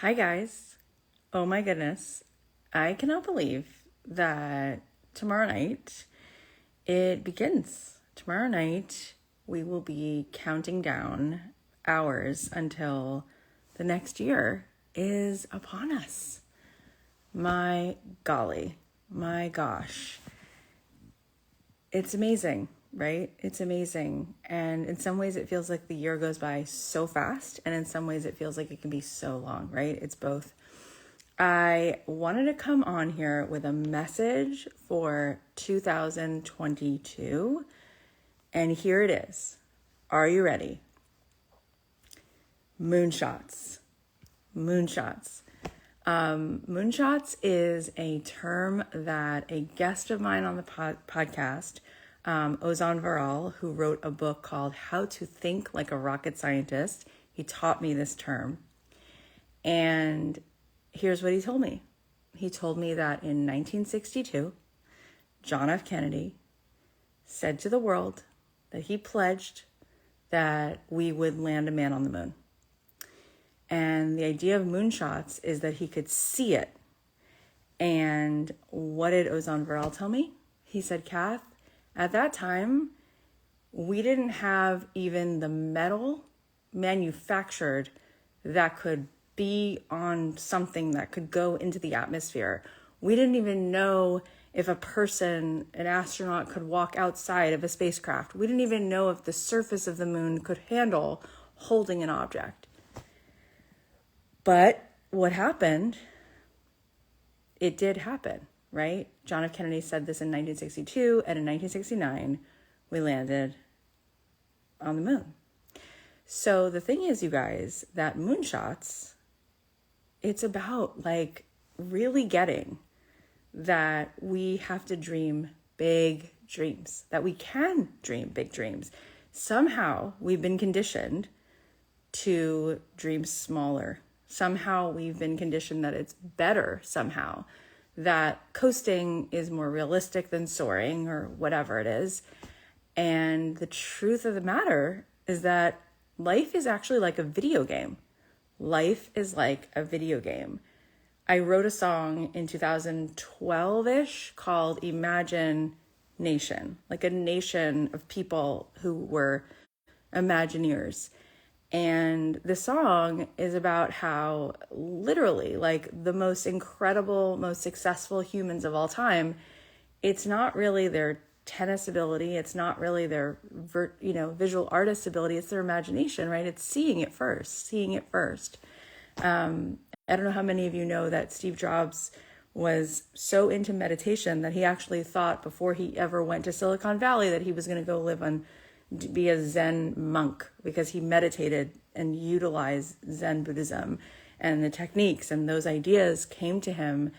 Hi guys. Oh my goodness. I cannot believe that tomorrow night it begins. Tomorrow night we will be counting down hours until the next year is upon us. My golly, my gosh. It's amazing, right? It's amazing. And in some ways it feels like the year goes by so fast. And in some ways it feels like it can be so long, right? It's both. I wanted to come on here with a message for 2022. And here it is. Are you ready? Moonshots. Moonshots. Moonshots is a term that a guest of mine on the podcast, Ozan Varal, who wrote a book called How to Think Like a Rocket Scientist, he taught me this term. And here's what he told me. He told me that in 1962, John F. Kennedy said to the world that he pledged that we would land a man on the moon. And the idea of moonshots is that he could see it. And what did Ozan Varal tell me? He said, Kath, at that time, we didn't have even the metal manufactured that could be on something that could go into the atmosphere. We didn't even know if a person, an astronaut, could walk outside of a spacecraft. We didn't even know if the surface of the moon could handle holding an object. But what happened, it did happen, right? John F. Kennedy said this in 1962, and in 1969, we landed on the moon. So the thing is, you guys, that moonshots, it's about like really getting that we have to dream big dreams, that we can dream big dreams. Somehow we've been conditioned to dream smaller. Somehow we've been conditioned that it's better somehow, that coasting is more realistic than soaring or whatever it is. And the truth of the matter is that life is actually like a video game. Life is like a video game. I wrote a song in 2012-ish called Imagine Nation, like a nation of people who were Imagineers. And the song is about how literally like the most incredible, most successful humans of all time, it's not really their tennis ability. It's not really their, visual artist ability. It's their imagination, right? It's seeing it first. I don't know how many of you know that Steve Jobs was so into meditation that he actually thought before he ever went to Silicon Valley that he was going to go be a Zen monk, because he meditated and utilized Zen Buddhism, and the techniques and those ideas came to him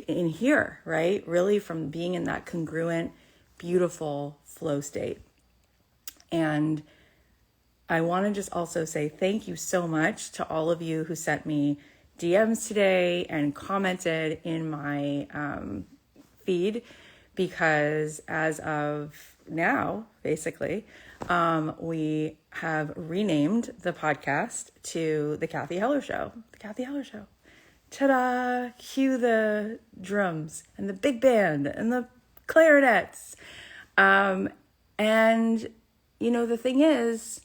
in here, right? Really from being in that congruent, beautiful flow state. And I want to just also say thank you so much to all of you who sent me DMs today and commented in my feed, because as of now, basically, we have renamed the podcast to The Cathy Heller Show. The Cathy Heller Show. Ta-da! Cue the drums and the big band and the clarinets. And, the thing is,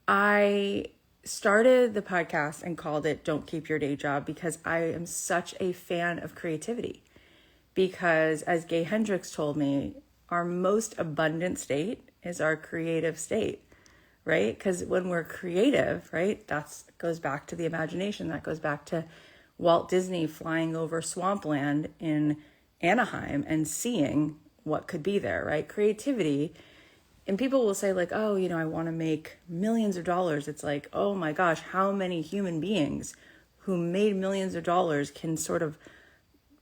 I started the podcast and called it Don't Keep Your Day Job because I am such a fan of creativity. Because as Gay Hendricks told me, our most abundant state is our creative state, right? Because when we're creative, right, that goes back to the imagination. That goes back to Walt Disney flying over swampland in Anaheim and seeing what could be there, right? Creativity. And people will say like, oh, I want to make millions of dollars. It's like, oh my gosh, how many human beings who made millions of dollars can sort of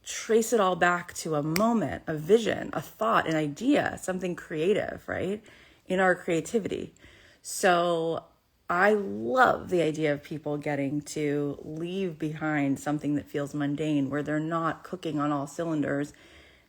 trace it all back to a moment, a vision, a thought, an idea, something creative, right? In our creativity. So I love the idea of people getting to leave behind something that feels mundane, where they're not cooking on all cylinders.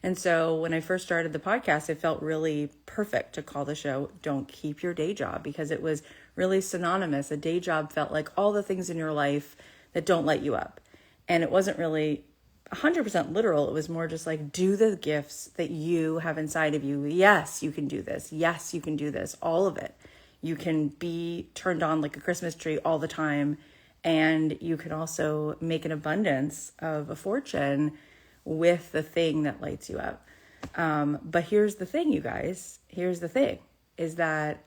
And so when I first started the podcast, it felt really perfect to call the show Don't Keep Your Day Job, because it was really synonymous. A day job felt like all the things in your life that don't light you up. And it wasn't really 100% literal. It was more just like, do the gifts that you have inside of you. Yes, you can do this. Yes, you can do this. All of it. You can be turned on like a Christmas tree all the time. And you can also make an abundance of a fortune with the thing that lights you up. But here's the thing, you guys. Here's the thing, is that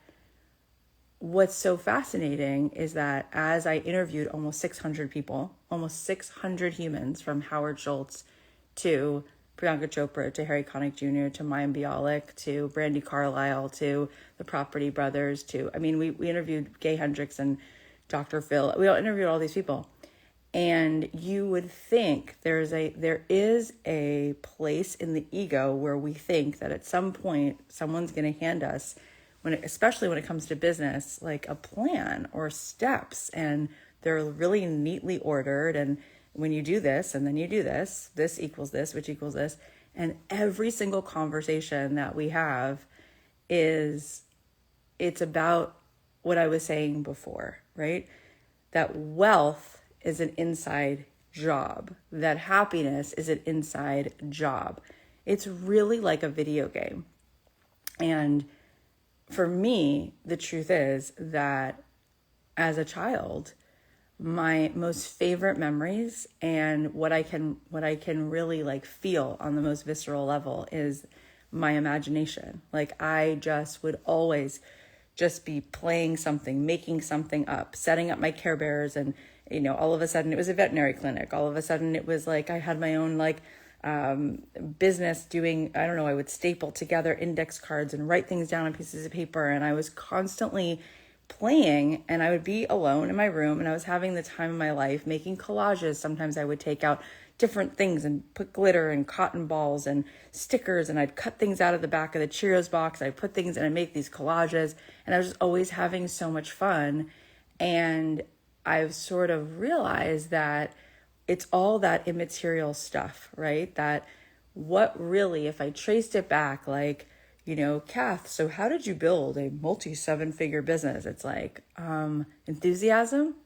what's so fascinating is that as I interviewed almost 600 people, almost 600 humans, from Howard Schultz to Priyanka Chopra to Harry Connick Jr. to Mayim Bialik to Brandi Carlile to the Property Brothers to, we interviewed Gay Hendricks and Dr. Phil. We all interviewed all these people. And you would think there is a place in the ego where we think that at some point someone's going to hand us, especially when it comes to business, like a plan or steps, and they're really neatly ordered. And when you do this and then you do this, this equals this, which equals this. And every single conversation that we have it's about what I was saying before, right? That wealth is an inside job, that happiness is an inside job. It's really like a video game. And for me, the truth is that as a child, my most favorite memories and what I can really like feel on the most visceral level is my imagination. Like I just would always just be playing something, making something up, setting up my Care Bears, and all of a sudden it was a veterinary clinic. All of a sudden it was like I had my own business doing, I would staple together index cards and write things down on pieces of paper. And I was constantly playing, and I would be alone in my room, and I was having the time of my life making collages. Sometimes I would take out different things and put glitter and cotton balls and stickers, and I'd cut things out of the back of the Cheerios box. I'd put things and I'd make these collages, and I was just always having so much fun. And I've sort of realized that it's all that immaterial stuff, right? That what really, if I traced it back, Kath, so how did you build a multi-7-figure business? It's like enthusiasm,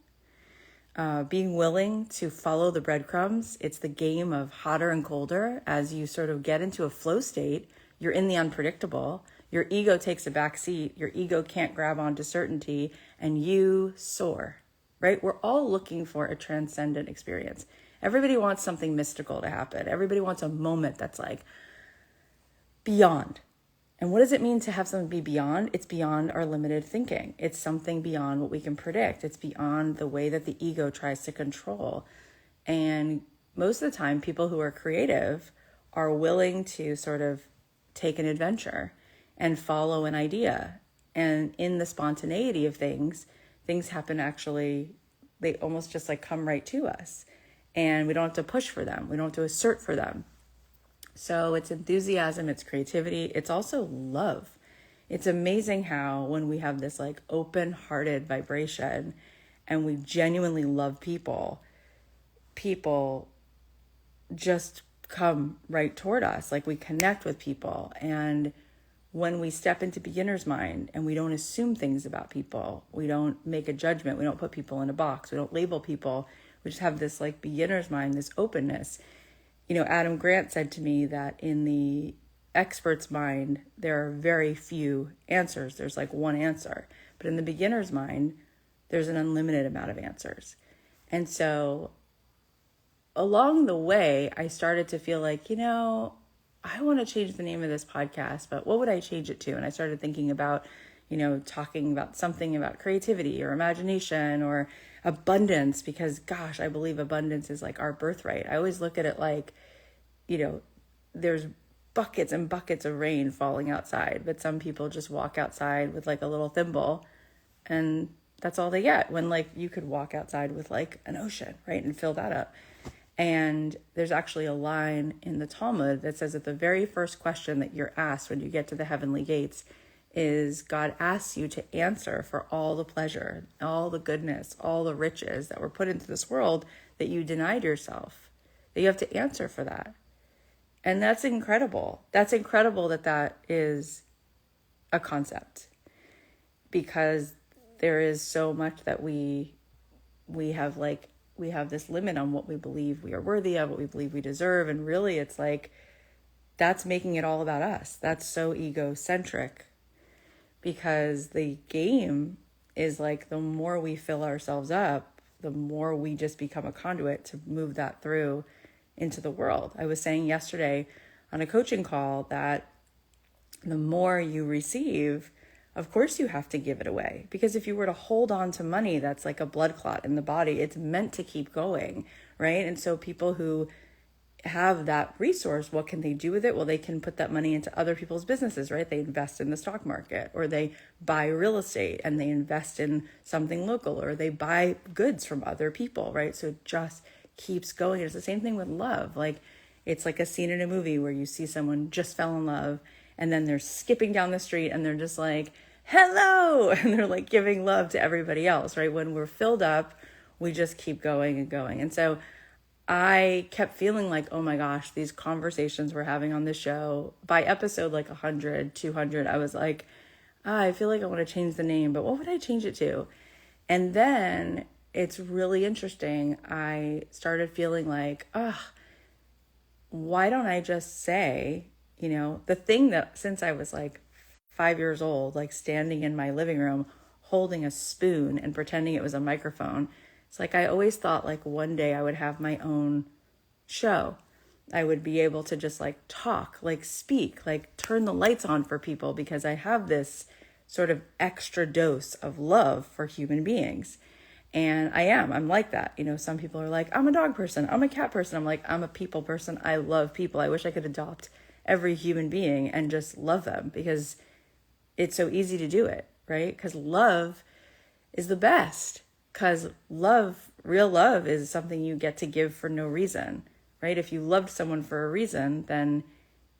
being willing to follow the breadcrumbs. It's the game of hotter and colder. As you sort of get into a flow state, you're in the unpredictable. Your ego takes a back seat. Your ego can't grab onto certainty, and you soar, right? We're all looking for a transcendent experience. Everybody wants something mystical to happen. Everybody wants a moment that's like beyond. And what does it mean to have something be beyond? It's beyond our limited thinking. It's something beyond what we can predict. It's beyond the way that the ego tries to control. And most of the time, people who are creative are willing to sort of take an adventure and follow an idea. And in the spontaneity of things happen actually, they almost just like come right to us. And we don't have to push for them. We don't have to assert for them. So it's enthusiasm, it's creativity, it's also love. It's amazing how when we have this like open-hearted vibration and we genuinely love people just come right toward us. Like we connect with people. And when we step into beginner's mind and we don't assume things about people, we don't make a judgment, we don't put people in a box, we don't label people, we just have this like beginner's mind, this openness. Adam Grant said to me that in the expert's mind, there are very few answers. There's like one answer. But in the beginner's mind, there's an unlimited amount of answers. And so along the way, I started to feel like, I want to change the name of this podcast, but what would I change it to? And I started thinking about, talking about something about creativity or imagination or abundance, because gosh, I believe abundance is like our birthright. I always look at it like, there's buckets and buckets of rain falling outside, but some people just walk outside with like a little thimble and that's all they get, when like you could walk outside with like an ocean, right? And fill that up. And there's actually a line in the Talmud that says that the very first question that you're asked when you get to the heavenly gates is God asks you to answer for all the pleasure, all the goodness, all the riches that were put into this world that you denied yourself, that you have to answer for that. And that's incredible. That's incredible that is a concept, because there is so much that we we have this limit on what we believe we are worthy of, what we believe we deserve. And really it's like, that's making it all about us. That's so egocentric, because the game is like, the more we fill ourselves up, the more we just become a conduit to move that through into the world. I was saying yesterday on a coaching call that the more you receive, of course you have to give it away. Because if you were to hold on to money, that's like a blood clot in the body. It's meant to keep going, right? And so people who have that resource, what can they do with it? Well, they can put that money into other people's businesses, right? They invest in the stock market, or they buy real estate and they invest in something local, or they buy goods from other people, right? So it just keeps going. It's the same thing with love. Like, it's like a scene in a movie where you see someone just fell in love and then they're skipping down the street and they're just like, hello, and they're like giving love to everybody else, right? When we're filled up, we just keep going and going. And so I kept feeling like, oh my gosh, these conversations we're having on the show, by episode like 100, 200, I was like, I feel like I want to change the name, but what would I change it to? And then it's really interesting. I started feeling like, why don't I just say, the thing that since I was like 5 years old, like standing in my living room, holding a spoon and pretending it was a microphone. It's like, I always thought like one day I would have my own show. I would be able to just like talk, like speak, like turn the lights on for people, because I have this sort of extra dose of love for human beings. And I'm like that. Some people are like, I'm a dog person, I'm a cat person. I'm like, I'm a people person. I love people. I wish I could adopt every human being and just love them, because it's so easy to do it, right? Because love is the best. Because real love is something you get to give for no reason, right? If you loved someone for a reason, then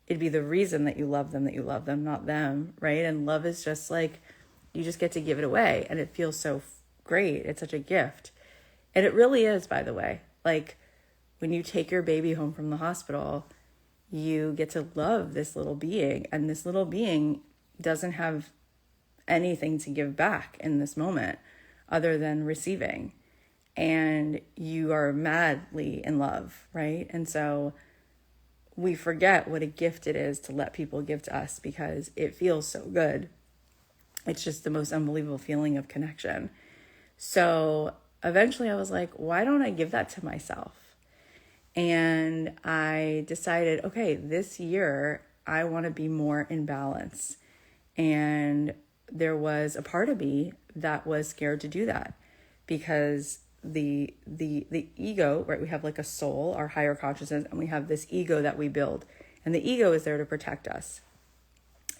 it'd be the reason that you love them, not them, right? And love is just like, you just get to give it away, and it feels so great. It's such a gift. And it really is, by the way. Like, when you take your baby home from the hospital, you get to love this little being, and this little being doesn't have anything to give back in this moment other than receiving. And you are madly in love, right? And so we forget what a gift it is to let people give to us, because it feels so good. It's just the most unbelievable feeling of connection. So eventually I was like, why don't I give that to myself? And I decided, okay, this year I want to be more in balance. And there was a part of me that was scared to do that, because the ego, right? We have like a soul, our higher consciousness, and we have this ego that we build. And the ego is there to protect us.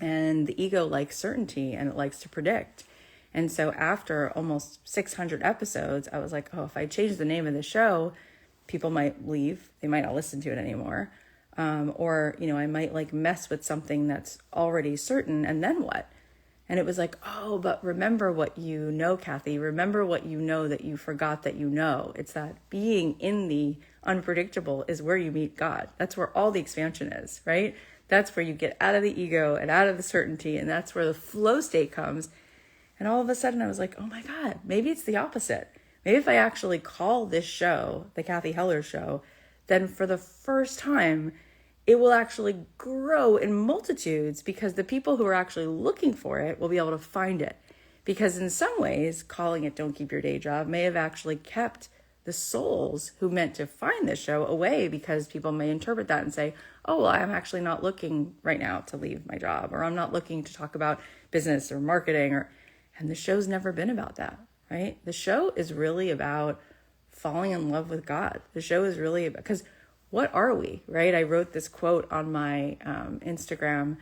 And the ego likes certainty, and it likes to predict. And so after almost 600 episodes, I was like, oh, if I change the name of the show, people might leave. They might not listen to it anymore. Or, I might like mess with something that's already certain, and then what? And it was like, oh, but remember what you know, Cathy. Remember what you know that you forgot that you know. It's that being in the unpredictable is where you meet God. That's where all the expansion is, right? That's where you get out of the ego and out of the certainty, and that's where the flow state comes. And all of a sudden I was like, oh my God, maybe it's the opposite. Maybe if I actually call this show the Cathy Heller Show, then for the first time, it will actually grow in multitudes, because the people who are actually looking for it will be able to find it. Because in some ways, calling it Don't Keep Your Day Job may have actually kept the souls who meant to find this show away, because people may interpret that and say, oh, well, I'm actually not looking right now to leave my job, or I'm not looking to talk about business or marketing, and the show's never been about that, right? The show is really about falling in love with God. The show is really about, because what are we, right? I wrote this quote on my Instagram.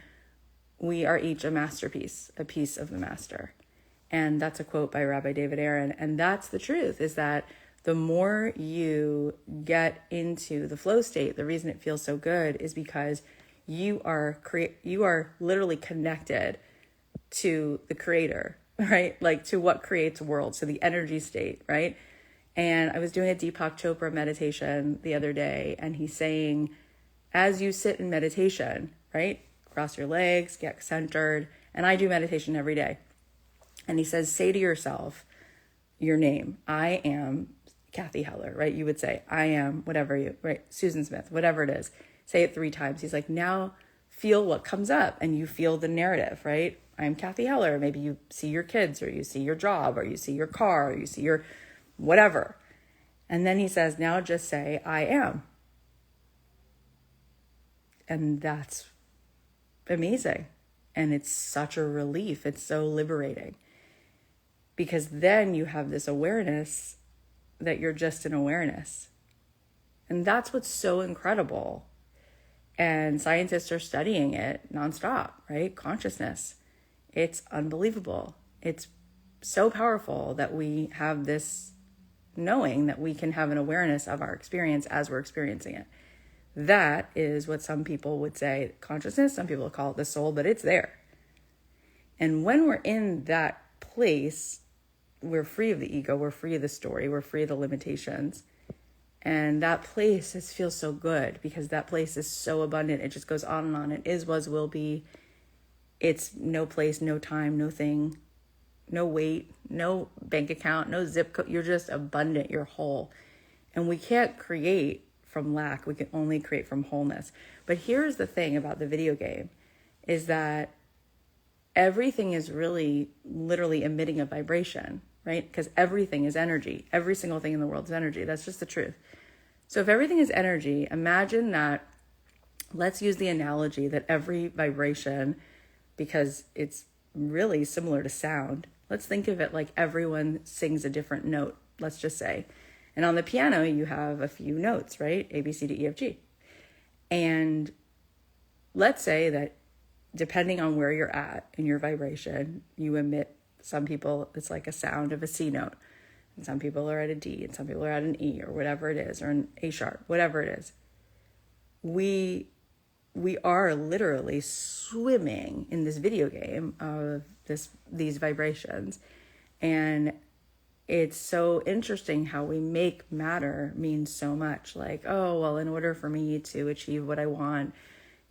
We are each a masterpiece, a piece of the master. And that's a quote by Rabbi David Aaron. And that's the truth, is that the more you get into the flow state, the reason it feels so good is because you are literally connected to the creator, right? Like to what creates worlds, to the energy state, right? And I was doing a Deepak Chopra meditation the other day, and he's saying, as you sit in meditation, right? Cross your legs, get centered. And I do meditation every day. And he says, say to yourself your name. I am, Cathy Heller, right? You would say, I am, whatever you, right? Susan Smith, whatever it is. Say it 3 times. He's like, now feel what comes up, and you feel the narrative, right? I'm Cathy Heller. Maybe you see your kids, or you see your job, or you see your car, or you see your whatever. And then he says, now just say, I am. And that's amazing. And it's such a relief. It's so liberating. Because then you have this awareness that you're just an awareness. And that's what's so incredible. And scientists are studying it nonstop, right? Consciousness. It's unbelievable. It's so powerful that we have this knowing that we can have an awareness of our experience as we're experiencing it. That is what some people would say consciousness. Some people call it the soul, but it's there. And when we're in that place, we're free of the ego, we're free of the story, we're free of the limitations. And that place feels so good because that place is so abundant. It just goes on and on. It is, was, will be. It's no place, no time, no thing, no weight, no bank account, no zip code. You're just abundant. You're whole. And we can't create from lack. We can only create from wholeness. But here's the thing about the video game is that everything is really literally emitting a vibration, right? Because everything is energy. Every single thing in the world is energy. That's just the truth. So if everything is energy, imagine that, let's use the analogy that every vibration, because it's really similar to sound, let's think of it like everyone sings a different note, let's just say. And on the piano, you have a few notes, right? A, B, C, D, E, F, G. And let's say that depending on where you're at in your vibration, you emit, some people, it's like a sound of a C note. And some people are at a D, and some people are at an E, or whatever it is, or an A sharp, whatever it is. We are literally swimming in this video game of these vibrations. And it's so interesting how we make matter mean so much. Like, oh, well, in order for me to achieve what I want,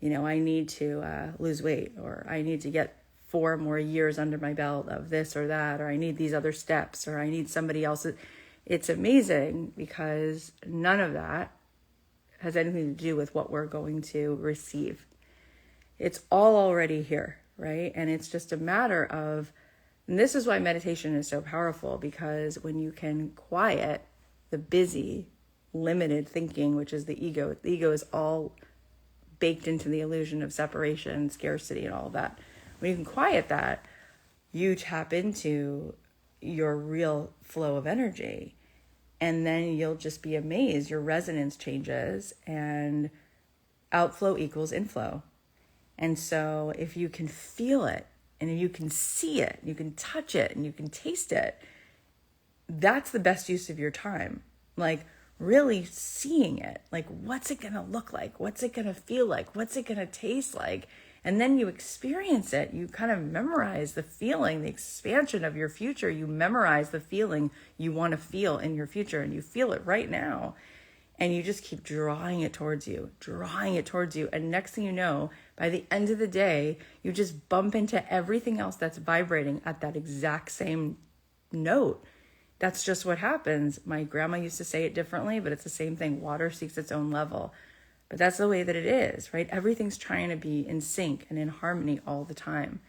I need to lose weight, or I need to get 4 more years under my belt of this or that, or I need these other steps, or I need somebody else. It's amazing because none of that has anything to do with what we're going to receive. It's all already here, right? And it's just a matter of, and this is why meditation is so powerful, because when you can quiet the busy, limited thinking, which is the ego is all baked into the illusion of separation, scarcity, and all of that. When you can quiet that, you tap into your real flow of energy. And then you'll just be amazed. Your resonance changes, and outflow equals inflow. And so if you can feel it, and you can see it, you can touch it, and you can taste it, that's the best use of your time. Like really seeing it. Like, what's it going to look like? What's it going to feel like? What's it going to taste like? And then you experience it. You kind of memorize the feeling, the expansion of your future. You memorize the feeling you want to feel in your future, and you feel it right now. And you just keep drawing it towards you. And next thing you know, by the end of the day, you just bump into everything else that's vibrating at that exact same note. That's just what happens. My grandma used to say it differently, but it's the same thing. Water seeks its own level. But that's the way that it is, right? Everything's trying to be in sync and in harmony all the time.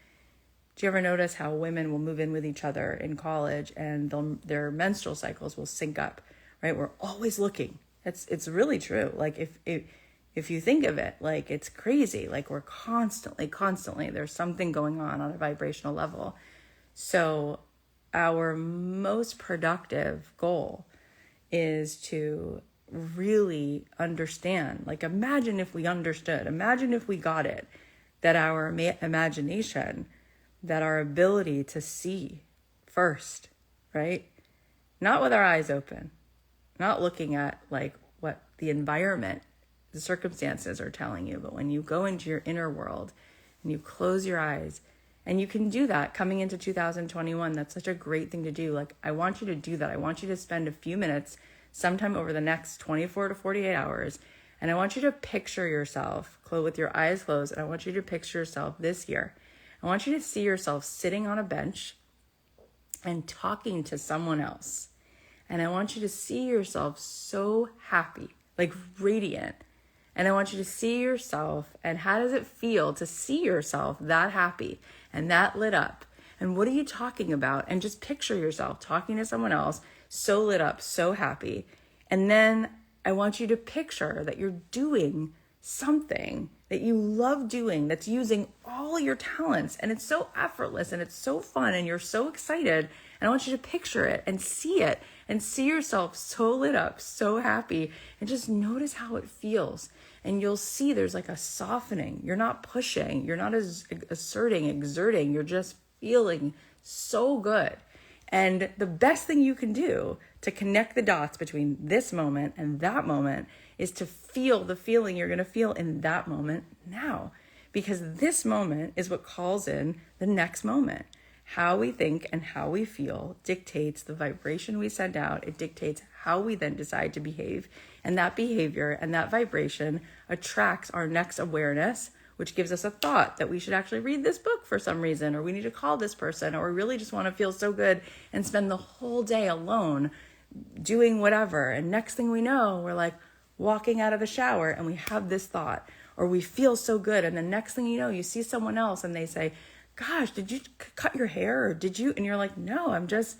Do you ever notice how women will move in with each other in college and their menstrual cycles will sync up, right? We're always looking. It's really true. Like if you think of it, like it's crazy. Like we're constantly, there's something going on a vibrational level. So our most productive goal is to really understand. Like imagine if we understood, imagine if we got it, that our imagination, that our ability to see first, right? Not with our eyes open, not looking at like what the environment, the circumstances are telling you, but when you go into your inner world and you close your eyes, and you can do that coming into 2021, that's such a great thing to do. Like I want you to do that. I want you to spend a few minutes sometime over the next 24 to 48 hours. And I want you to picture yourself with your eyes closed. And I want you to picture yourself this year. I want you to see yourself sitting on a bench and talking to someone else. And I want you to see yourself so happy, like radiant. And I want you to see yourself, and how does it feel to see yourself that happy and that lit up? And what are you talking about? And just picture yourself talking to someone else, so lit up, so happy. And then I want you to picture that you're doing something that you love doing, that's using all your talents, and it's so effortless and it's so fun and you're so excited. And I want you to picture it and see yourself so lit up, so happy, and just notice how it feels. And you'll see there's like a softening. You're not pushing, you're not exerting, you're just feeling so good. And the best thing you can do to connect the dots between this moment and that moment is to feel the feeling you're going to feel in that moment now. Because this moment is what calls in the next moment. How we think and how we feel dictates the vibration we send out. It dictates how we then decide to behave. And that behavior and that vibration attracts our next awareness, which gives us a thought that we should actually read this book for some reason, or we need to call this person, or we really just want to feel so good and spend the whole day alone doing whatever. And next thing we know, we're like walking out of the shower and we have this thought, or we feel so good. And the next thing you know, you see someone else and they say, gosh, did you cut your hair? Or did you? And you're like, no, I'm just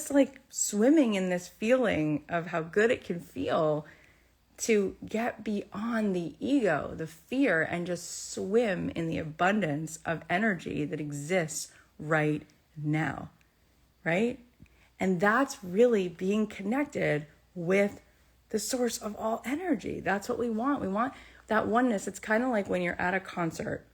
like swimming in this feeling of how good it can feel to get beyond the ego, the fear, and just swim in the abundance of energy that exists right now, right? And that's really being connected with the source of all energy. That's what we want. We want that oneness. It's kind of like when you're at a concert,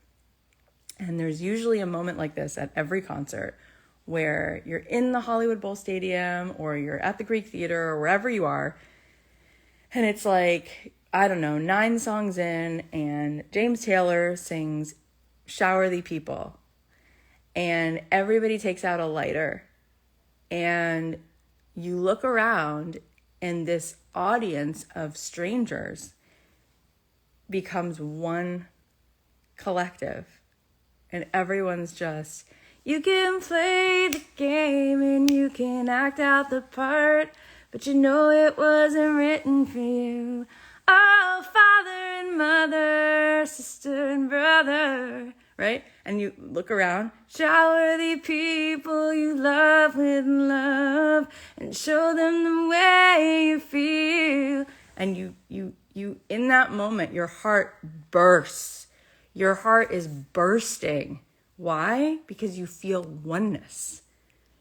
and there's usually a moment like this at every concert where you're in the Hollywood Bowl Stadium or you're at the Greek Theater or wherever you are. And it's like, I don't know, 9 songs in, and James Taylor sings Shower Thee People. And everybody takes out a lighter. And you look around, and this audience of strangers becomes one collective. And everyone's just, you can play the game and you can act out the part, but you know it wasn't written for you. Oh, father and mother, sister and brother, right? And you look around, shower the people you love with love and show them the way you feel. And you in that moment, your heart bursts. Your heart is bursting. Why? Because you feel oneness.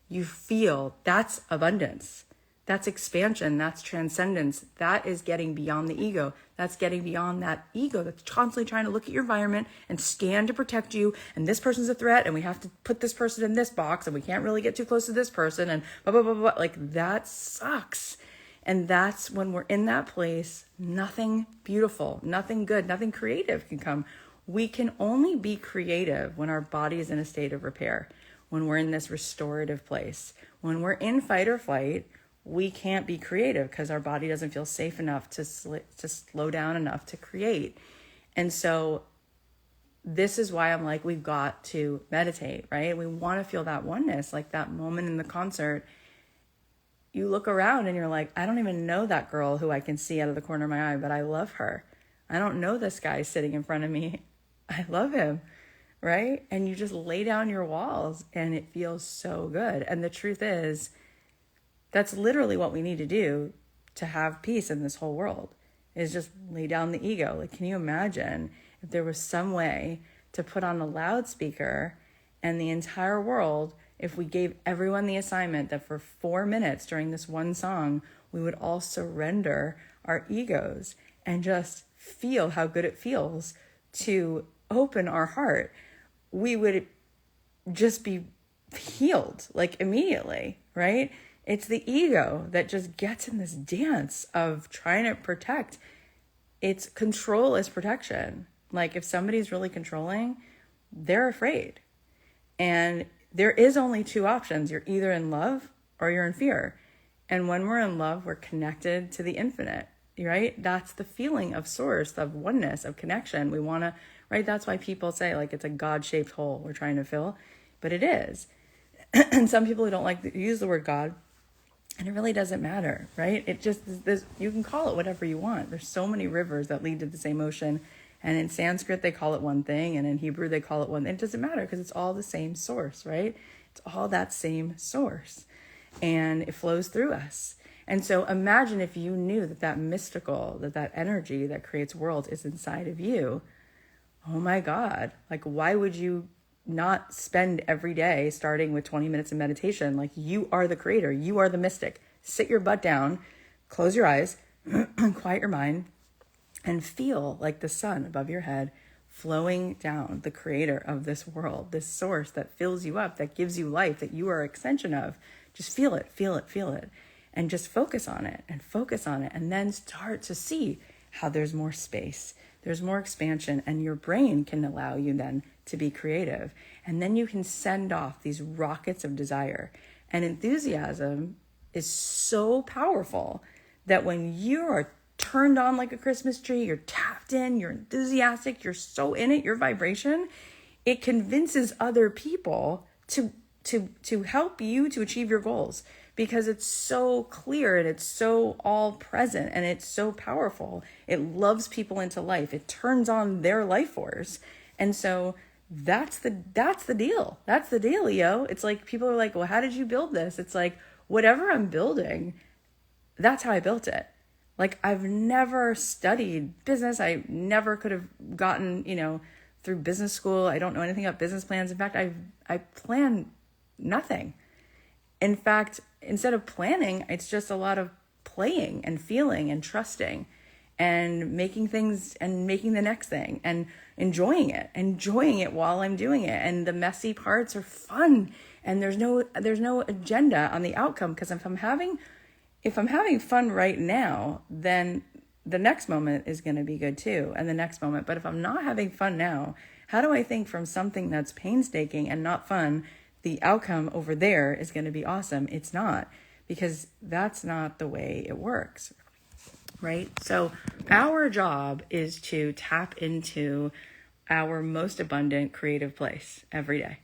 You feel that's abundance. That's expansion. That's transcendence. That is getting beyond the ego. That's getting beyond that ego that's constantly trying to look at your environment and scan to protect you. And this person's a threat, and we have to put this person in this box, and we can't really get too close to this person, and blah, blah, blah, blah. Like, that sucks. And that's when we're in that place, nothing beautiful, nothing good, nothing creative can come. We can only be creative when our body is in a state of repair, when we're in this restorative place. When we're in fight or flight, we can't be creative because our body doesn't feel safe enough to slow down enough to create. And so this is why I'm like, we've got to meditate, right? We want to feel that oneness, like that moment in the concert. You look around and you're like, I don't even know that girl who I can see out of the corner of my eye, but I love her. I don't know this guy sitting in front of me. I love him, right? And you just lay down your walls and it feels so good. And the truth is, that's literally what we need to do to have peace in this whole world, is just lay down the ego. Like, can you imagine if there was some way to put on a loudspeaker and the entire world, if we gave everyone the assignment that for 4 minutes during this one song, we would all surrender our egos and just feel how good it feels to open our heart, we would just be healed, like, immediately, right? It's the ego that just gets in this dance of trying to protect. It's control is protection. Like, if somebody's really controlling, they're afraid. And there is only 2 options. You're either in love or you're in fear. And when we're in love, we're connected to the infinite, right? That's the feeling of source, of oneness, of connection. We want to, right? That's why people say, like, it's a God-shaped hole we're trying to fill, but it is. And some people who don't like to use the word God And it really doesn't matter, right? It just, you can call it whatever you want. There's so many rivers that lead to the same ocean. And in Sanskrit, they call it one thing. And in Hebrew, they call it one thing. It doesn't matter because it's all the same source, right? It's all that same source. And it flows through us. And so imagine if you knew that mystical, that energy that creates worlds is inside of you. Oh my God. Like, why would you not spend every day starting with 20 minutes of meditation? Like, you are the creator. You are the mystic. Sit your butt down, close your eyes, quiet your mind, and feel like the sun above your head flowing down, the creator of this world, this source that fills you up, that gives you life, that you are an extension of. Just feel it, feel it, feel it. And just focus on it and focus on it. And then start to see how there's more space. There's more expansion, and your brain can allow you then to be creative. And then you can send off these rockets of desire. And enthusiasm is so powerful that when you are turned on like a Christmas tree, you're tapped in, you're enthusiastic, you're so in it, your vibration, it convinces other people to help you to achieve your goals, because it's so clear and it's so all present and it's so powerful. It loves people into life. It turns on their life force. And so that's the deal. That's the deal, yo. It's like, people are like, well, how did you build this? It's like, whatever I'm building, that's how I built it. Like, I've never studied business. I never could have gotten, through business school. I don't know anything about business plans. In fact, I plan nothing. In fact, instead of planning, it's just a lot of playing and feeling and trusting and making things and making the next thing and enjoying it while I'm doing it. And the messy parts are fun. And there's no agenda on the outcome, because if I'm having fun right now, then the next moment is going to be good too. And the next moment. But if I'm not having fun now, how do I think from something that's painstaking and not fun, the outcome over there is going to be awesome? It's not, because that's not the way it works, right? So our job is to tap into our most abundant creative place every day.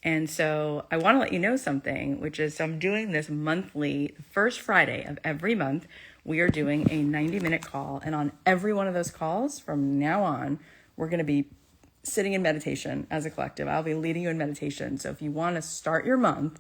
And so I want to let you know something, which is, I'm doing this monthly, first Friday of every month. We are doing a 90-minute call. And on every one of those calls from now on, we're going to be sitting in meditation as a collective. I'll be leading you in meditation. So if you want to start your month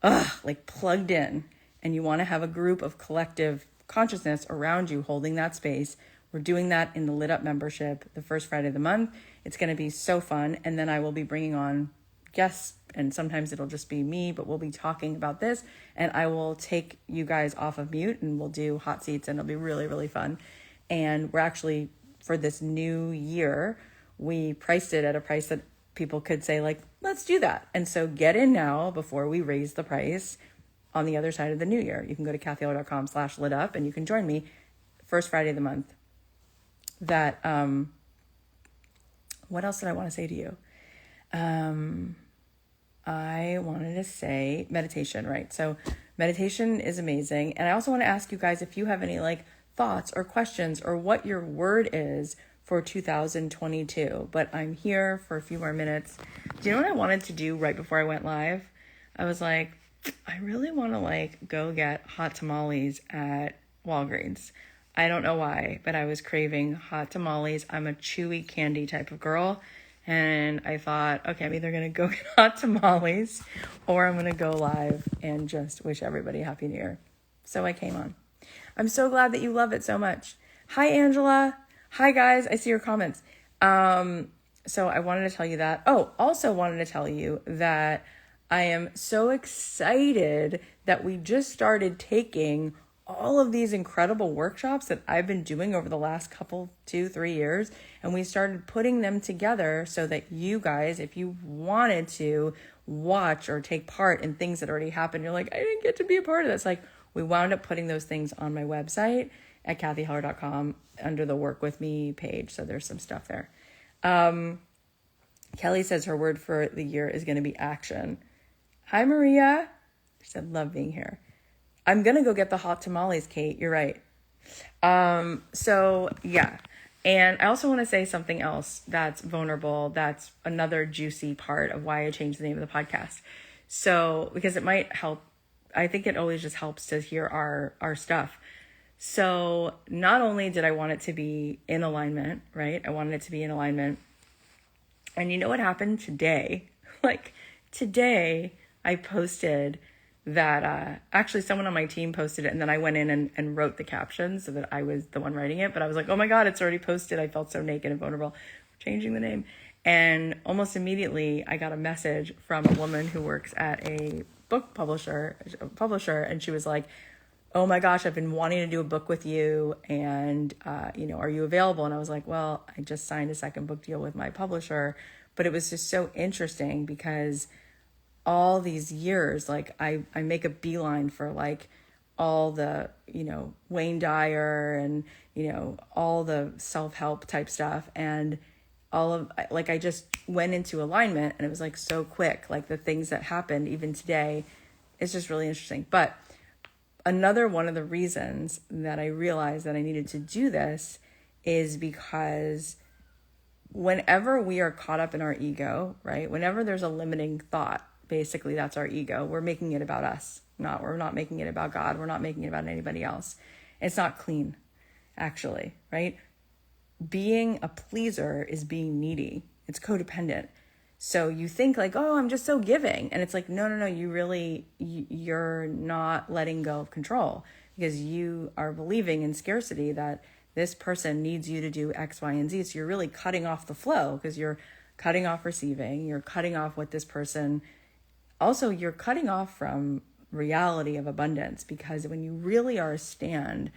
like plugged in, and you want to have a group of collective consciousness around you holding that space, we're doing that in the Lit Up membership the first Friday of the month. It's going to be so fun. And then I will be bringing on guests, and sometimes it'll just be me, but we'll be talking about this, and I will take you guys off of mute, and we'll do hot seats, and it'll be really, really fun. And we're actually, for this new year, we priced it at a price that people could say, like, let's do that. And so get in now before we raise the price on the other side of the new year. You can go to cathyheller.com/litup, and you can join me first Friday of the month. That, what else did I want to say to you? I wanted to say meditation, right? So meditation is amazing. And I also want to ask you guys if you have any thoughts or questions or what your word is for 2022. But I'm here for a few more minutes. Do you know what I wanted to do right before I went live? I was like, I really want to go get hot tamales at Walgreens. I don't know why, but I was craving hot tamales. I'm a chewy candy type of girl. And I thought, okay, I'm either going to go get hot tamales or I'm going to go live and just wish everybody a Happy New Year. So I came on. I'm so glad that you love it so much. Hi, Angela. Hi, guys. I see your comments. So I wanted to tell you that. Oh, also wanted to tell you that I am so excited that we just started taking all of these incredible workshops that I've been doing over the last 2-3 years. And we started putting them together so that you guys, if you wanted to watch or take part in things that already happened, you're like, I didn't get to be a part of this. We wound up putting those things on my website at cathyheller.com under the Work With Me page. So there's some stuff there. Kelly says her word for the year is going to be action. Hi, Maria. She said, love being here. I'm going to go get the hot tamales, Kate. You're right. So yeah. And I also want to say something else that's vulnerable. That's another juicy part of why I changed the name of the podcast. So, because it might help I think it always just helps to hear our stuff. So not only did I want it to be in alignment, right? I wanted it to be in alignment. And you know what happened today? Like today I posted that, actually someone on my team posted it, and then I went in and wrote the caption so that I was the one writing it. But I was like, oh my God, it's already posted. I felt so naked and vulnerable, changing the name. And almost immediately I got a message from a woman who works at a book publisher, and she was like, oh my gosh, I've been wanting to do a book with you, and, are you available? And I was like, well, I just signed a second book deal with my publisher. But it was just so interesting because all these years, like I make a beeline for like all the, Wayne Dyer and, all the self-help type stuff. And I just went into alignment, and it was like so quick, like the things that happened even today. It's just really interesting. But another one of the reasons that I realized that I needed to do this is because whenever we are caught up in our ego, right? Whenever there's a limiting thought, basically that's our ego. We're making it about us. We're not making it about God. We're not making it about anybody else. It's not clean, actually, right? Being a pleaser is being needy. It's codependent. So you think like, oh, I'm just so giving. And it's like, no, you're not letting go of control, because you are believing in scarcity, that this person needs you to do X, Y, and Z. So you're really cutting off the flow, because you're cutting off receiving. You're cutting off what this person, also you're cutting off from reality of abundance, because when you really are a stand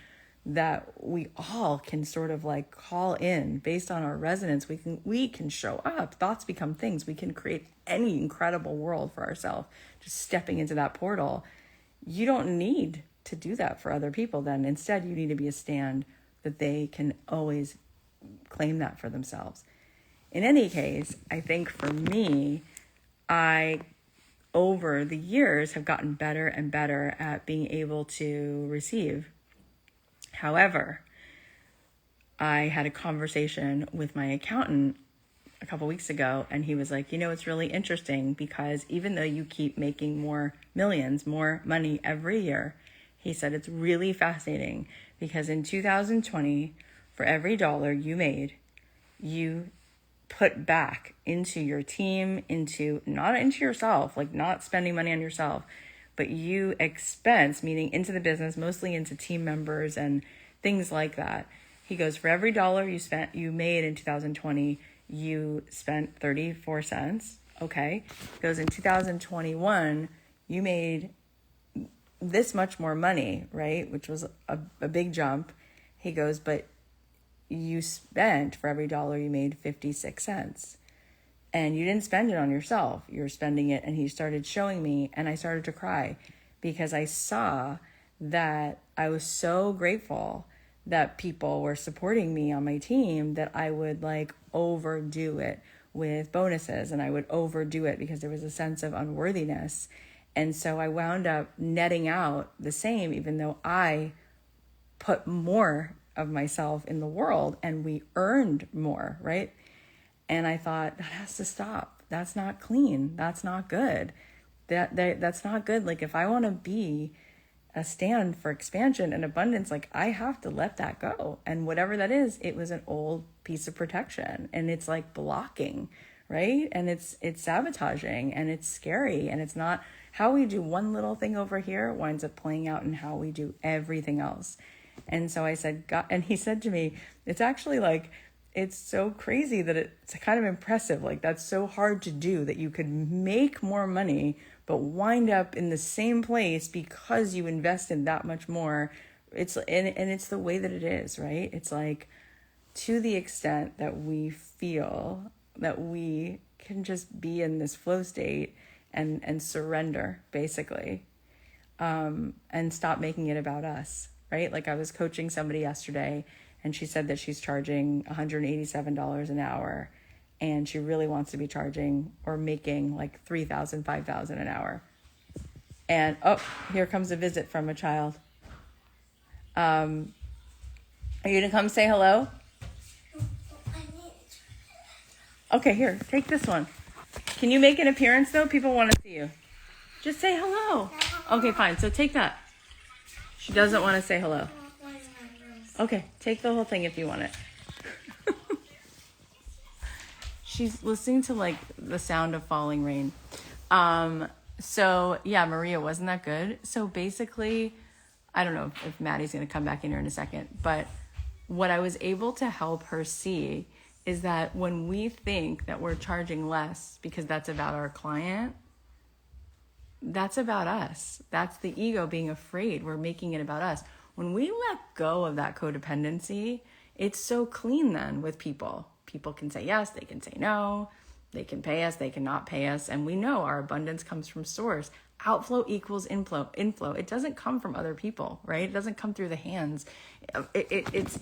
that we all can sort of like call in based on our resonance, we can show up. Thoughts become things. We can create any incredible world for ourselves, just stepping into that portal. You don't need to do that for other people then. Instead, you need to be a stand that they can always claim that for themselves. In any case, I think for me, I, over the years, have gotten better and better at being able to receive. However, I had a conversation with my accountant a couple weeks ago, and he was like, it's really interesting, because even though you keep making more money every year, he said it's really fascinating, because in 2020, for every dollar you made, you put back into your team, not into yourself, like not spending money on yourself, but you expense, meaning into the business, mostly into team members and things like that. He goes, for every dollar you made in 2020, you spent 34 cents. Okay. He goes, in 2021, you made this much more money, right? Which was a big jump. He goes, but you spent, for every dollar you made, 56 cents. And you didn't spend it on yourself. You're spending it. And he started showing me, and I started to cry, because I saw that I was so grateful that people were supporting me on my team, that I would like overdo it with bonuses, and I would overdo it because there was a sense of unworthiness. And so I wound up netting out the same, even though I put more of myself in the world and we earned more, right? And I thought, that has to stop. That's not clean. That's not good. That's not good. Like, if I want to be a stand for expansion and abundance, like, I have to let that go. And whatever that is, it was an old piece of protection, and it's like blocking, right? And it's sabotaging, and it's scary, and it's not how we do one little thing over here winds up playing out in how we do everything else. And so I said, God, and he said to me, it's actually like, it's so crazy that it's kind of impressive. Like, that's so hard to do, that you could make more money, but wind up in the same place because you invested that much more. And it's the way that it is, right? It's like, to the extent that we feel that we can just be in this flow state and surrender, basically, and stop making it about us, right? Like, I was coaching somebody yesterday, and she said that she's charging $187 an hour, and she really wants to be charging or making like $3,000, $5,000 an hour. And here comes a visit from a child. Are you gonna come say hello? Okay, here, take this one. Can you make an appearance though? People want to see you. Just say hello. Okay, fine. So take that. She doesn't want to say hello. Okay, take the whole thing if you want it. She's listening to like the sound of falling rain. So yeah, Maria, wasn't that good? So basically, I don't know if Maddie's going to come back in here in a second, but what I was able to help her see is that when we think that we're charging less because that's about our client, that's about us. That's the ego being afraid. We're making it about us. When we let go of that codependency, it's so clean then with people. People can say yes, they can say no, they can pay us, they cannot pay us. And we know our abundance comes from source. Outflow equals inflow. It doesn't come from other people, right? It doesn't come through the hands. It's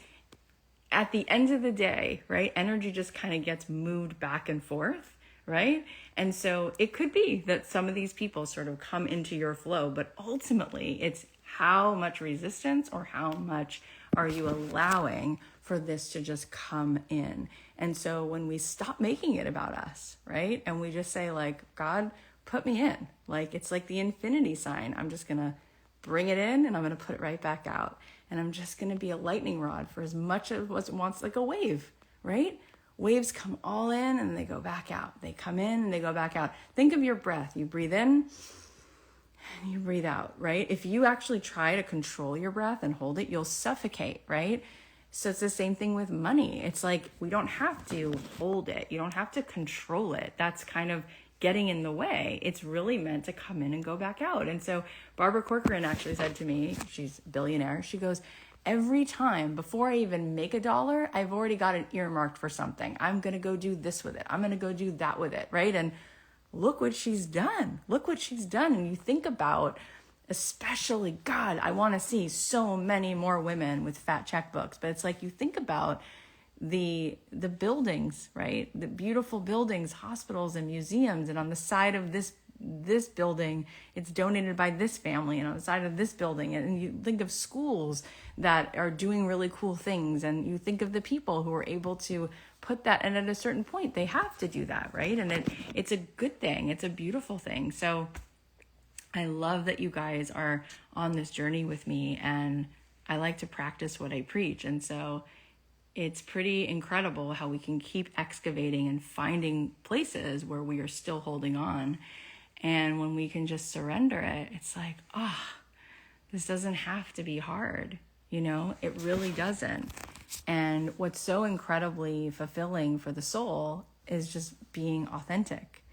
at the end of the day, right? Energy just kind of gets moved back and forth, right? And so it could be that some of these people sort of come into your flow, but ultimately it's how much resistance or how much are you allowing for this to just come in. And so when we stop making it about us, right? And we just say like, God, put me in. Like, it's like the infinity sign. I'm just going to bring it in and I'm going to put it right back out. And I'm just going to be a lightning rod for as much as it wants, like a wave, right? Waves come all in and they go back out. They come in and they go back out. Think of your breath. You breathe in and you breathe out, right? If you actually try to control your breath and hold it, you'll suffocate, right? So it's the same thing with money. It's like, we don't have to hold it. You don't have to control it. That's kind of getting in the way. It's really meant to come in and go back out. And so Barbara Corcoran actually said to me, she's a billionaire. She goes, every time before I even make $1, I've already got it earmarked for something. I'm going to go do this with it. I'm going to go do that with it. Right. And look what she's done. Look what she's done. And you think about, especially, God, I want to see so many more women with fat checkbooks. But it's like, you think about the buildings, right? The beautiful buildings, hospitals and museums. And on the side of this building, it's donated by this family. And on the side of this building, and you think of schools that are doing really cool things. And you think of the people who are able to put that. And at a certain point, they have to do that, right? And it's a good thing. It's a beautiful thing. So I love that you guys are on this journey with me, and I like to practice what I preach. And so it's pretty incredible how we can keep excavating and finding places where we are still holding on. And when we can just surrender it, it's like, this doesn't have to be hard. You know, it really doesn't. And what's so incredibly fulfilling for the soul is just being authentic.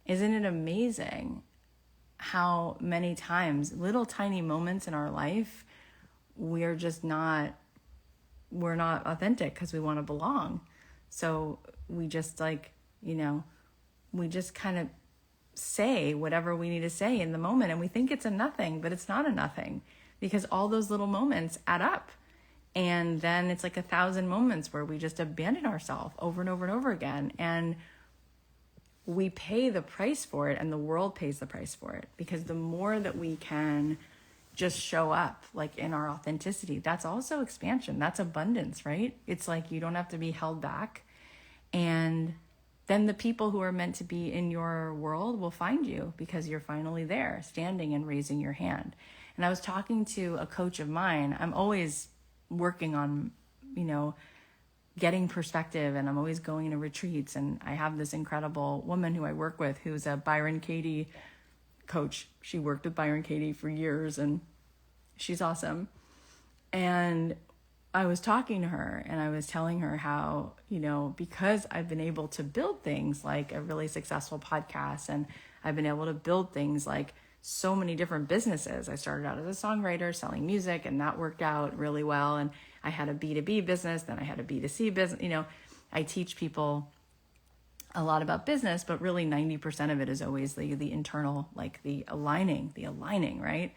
Isn't it amazing how many times, little tiny moments in our life, we're not authentic because we want to belong. So we just we just kind of say whatever we need to say in the moment, and we think it's a nothing, but it's not a nothing, because all those little moments add up. And then it's like 1,000 moments where we just abandon ourselves over and over and over again. And we pay the price for it, and the world pays the price for it, because the more that we can just show up like in our authenticity, that's also expansion. That's abundance, right? It's like you don't have to be held back. And then the people who are meant to be in your world will find you because you're finally there, standing and raising your hand. And I was talking to a coach of mine. I'm always working on, getting perspective, and I'm always going to retreats. And I have this incredible woman who I work with who's a Byron Katie coach. She worked with Byron Katie for years, and she's awesome. And I was talking to her, and I was telling her how, because I've been able to build things like a really successful podcast, and I've been able to build things like so many different businesses. I started out as a songwriter selling music, and that worked out really well. And I had a B2B business, then I had a B2C business. I teach people a lot about business, but really 90% of it is always the internal, like the aligning, right?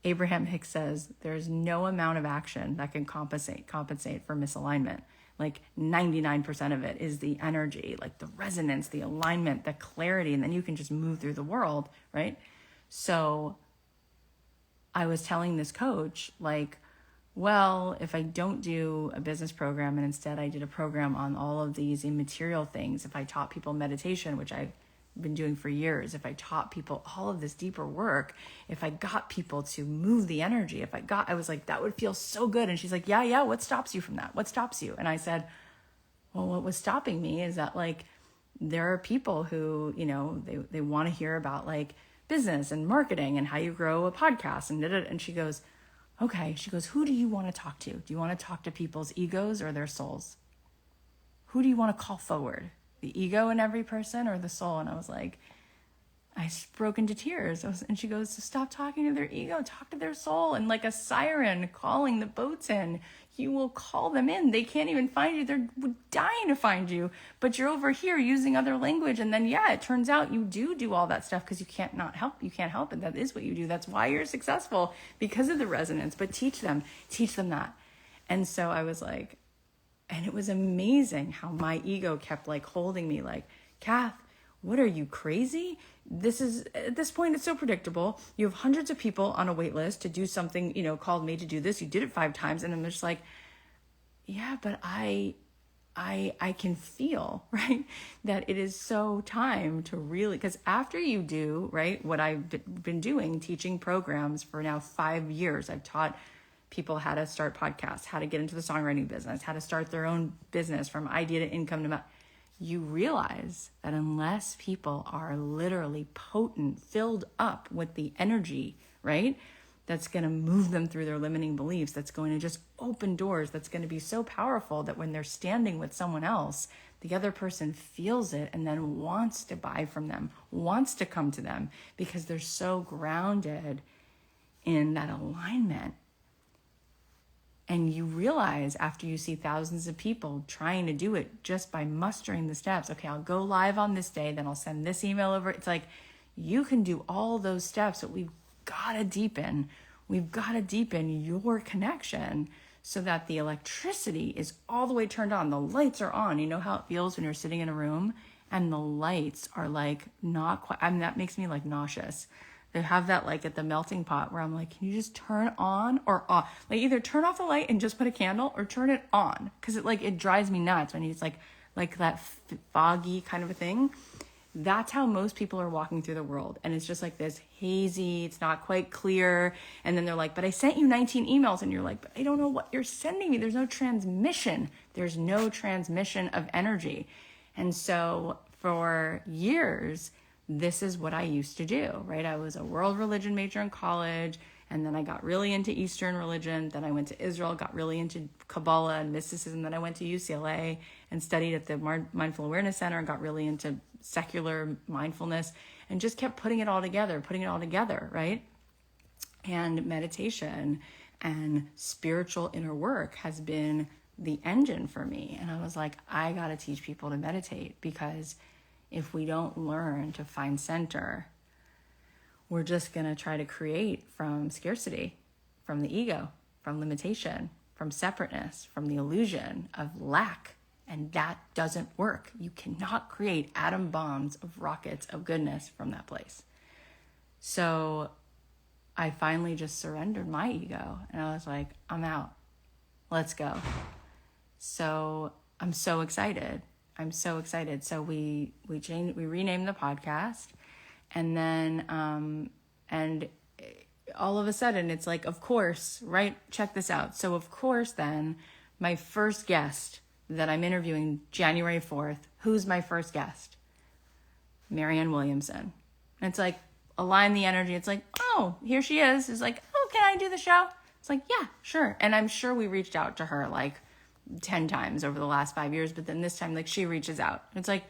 Abraham Hicks says there's no amount of action that can compensate for misalignment. Like 99% of it is the energy, like the resonance, the alignment, the clarity, and then you can just move through the world, right? So I was telling this coach, like, well, if I don't do a business program and instead I did a program on all of these immaterial things, if I taught people meditation, which I been doing for years, if I taught people all of this deeper work, if I got people to move the energy, I was like, that would feel so good. And she's like, yeah, what stops you from that? What stops you? And I said, well, what was stopping me is that like, there are people who, they want to hear about like business and marketing and how you grow a podcast and da-da-da. And she goes, okay. She goes, who do you want to talk to? Do you want to talk to people's egos or their souls? Who do you want to call forward? The ego in every person or the soul? And I was like, I broke into tears. And she goes, so stop talking to their ego, talk to their soul. And like a siren calling the boats in, you will call them in. They can't even find you. They're dying to find you, but you're over here using other language. And then, it turns out you do all that stuff because you can't help it. That is what you do. That's why you're successful, because of the resonance. But teach them that. And so I was like, and it was amazing how my ego kept like holding me like, Kath, what are you, crazy? At this point, it's so predictable. You have hundreds of people on a wait list to do something, called me to do this. You did it 5 times. And I'm just like, yeah, but I can feel, right, that it is so time to really, because after you do, right, what I've been doing, teaching programs for now 5 years, I've taught people how to start podcasts, how to get into the songwriting business, how to start their own business from idea to income to you realize that unless people are literally potent, filled up with the energy, right, that's going to move them through their limiting beliefs, that's going to just open doors, that's going to be so powerful that when they're standing with someone else, the other person feels it and then wants to buy from them, wants to come to them because they're so grounded in that alignment. And you realize after you see thousands of people trying to do it just by mustering the steps, okay, I'll go live on this day, then I'll send this email over. It's like, you can do all those steps, but we've got to deepen your connection so that the electricity is all the way turned on. The lights are on. You know how it feels when you're sitting in a room and the lights are like not quite, that makes me like nauseous. They have that like at the melting pot where I'm like, can you just turn on or off? Like either turn off the light and just put a candle or turn it on. Cause it drives me nuts when it's like that foggy kind of a thing. That's how most people are walking through the world. And it's just like this hazy, it's not quite clear. And then they're like, but I sent you 19 emails. And you're like, but I don't know what you're sending me. There's no transmission. There's no transmission of energy. And so for years, this is what I used to do, right? I was a world religion major in college, and then I got really into Eastern religion. Then I went to Israel, got really into Kabbalah and mysticism. Then I went to UCLA and studied at the Mindful Awareness Center and got really into secular mindfulness and just kept putting it all together, right? And meditation and spiritual inner work has been the engine for me. And I was like, I got to teach people to meditate, because if we don't learn to find center, we're just going to try to create from scarcity, from the ego, from limitation, from separateness, from the illusion of lack. And that doesn't work. You cannot create atom bombs of rockets of goodness from that place. So I finally just surrendered my ego and I was like, I'm out. Let's go. So I'm so excited. So we renamed the podcast, and then and all of a sudden it's like, of course, right? Check this out. So of course, then my first guest that I'm interviewing January 4th, who's my first guest? Marianne Williamson. And it's like, align the energy. It's like, oh, here she is. It's like, oh, can I do the show? It's like, yeah, sure. And I'm sure we reached out to her like 10 times over the last 5 years, but then this time, like, she reaches out. It's like,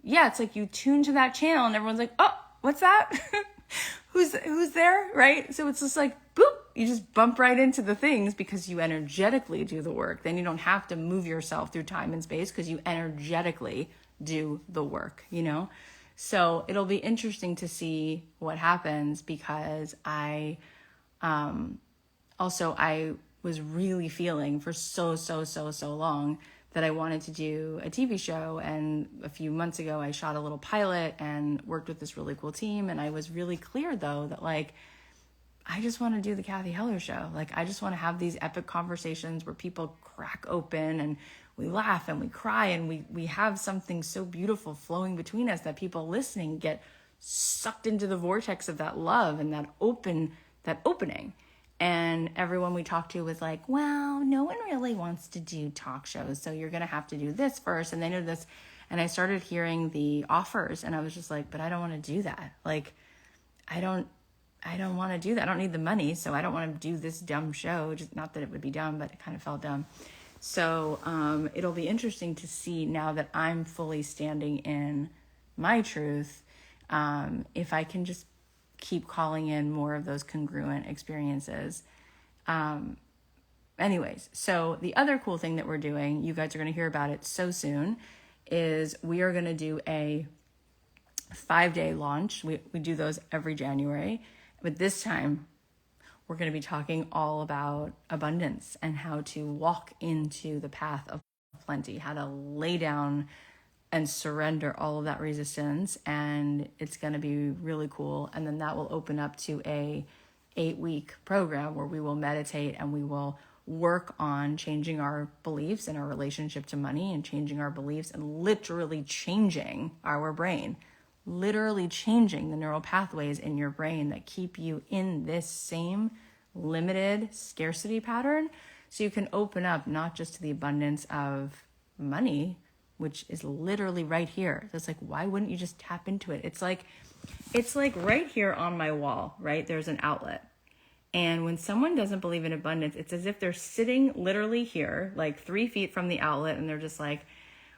yeah, it's like you tune to that channel and everyone's like, oh, what's that? who's there, right? So it's just like, boop, you just bump right into the things because you energetically do the work. Then you don't have to move yourself through time and space because you energetically do the work, So it'll be interesting to see what happens, because I was really feeling for so long that I wanted to do a TV show. And a few months ago, I shot a little pilot and worked with this really cool team. And I was really clear, though, that like, I just want to do the Cathy Heller show. Like, I just want to have these epic conversations where people crack open and we laugh and we cry and we have something so beautiful flowing between us that people listening get sucked into the vortex of that love and that opening. And everyone we talked to was like, well, no one really wants to do talk shows, so you're going to have to do this first. And they know this. And I started hearing the offers and I was just like, but I don't want to do that. Like, I don't want to do that. I don't need the money, so I don't want to do this dumb show. Just not that it would be dumb, but it kind of felt dumb. So it'll be interesting to see now that I'm fully standing in my truth, if I can just keep calling in more of those congruent experiences. Anyways, so the other cool thing that we're doing, you guys are going to hear about it so soon, is we are going to do a 5-day launch. We do those every January. But this time, we're going to be talking all about abundance and how to walk into the path of plenty, how to lay down and surrender all of that resistance. And it's going to be really cool. And then that will open up to a 8-week program where we will meditate and we will work on changing our beliefs and our relationship to money and changing our beliefs and literally changing our brain. Literally changing the neural pathways in your brain that keep you in this same limited scarcity pattern, so you can open up not just to the abundance of money, which is literally right here. It's like, why wouldn't you just tap into it? It's like right here on my wall, right? There's an outlet. And when someone doesn't believe in abundance, it's as if they're sitting literally here, like 3 feet from the outlet, and they're just like,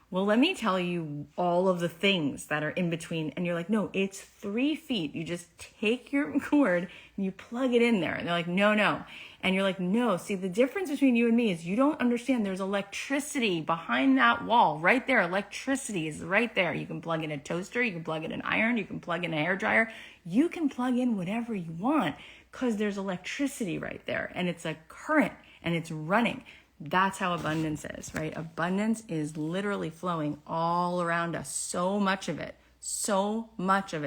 well, let me tell you all of the things that are in between. And you're like, no, it's 3 feet. You just take your cord and you plug it in there. And they're like, no. And you're like, no, see, the difference between you and me is you don't understand. There's electricity behind that wall right there. Electricity is right there. You can plug in a toaster. You can plug in an iron. You can plug in a hairdryer. You can plug in whatever you want because there's electricity right there. And it's a current and it's running. That's how abundance is, right? Abundance is literally flowing all around us. So much of it.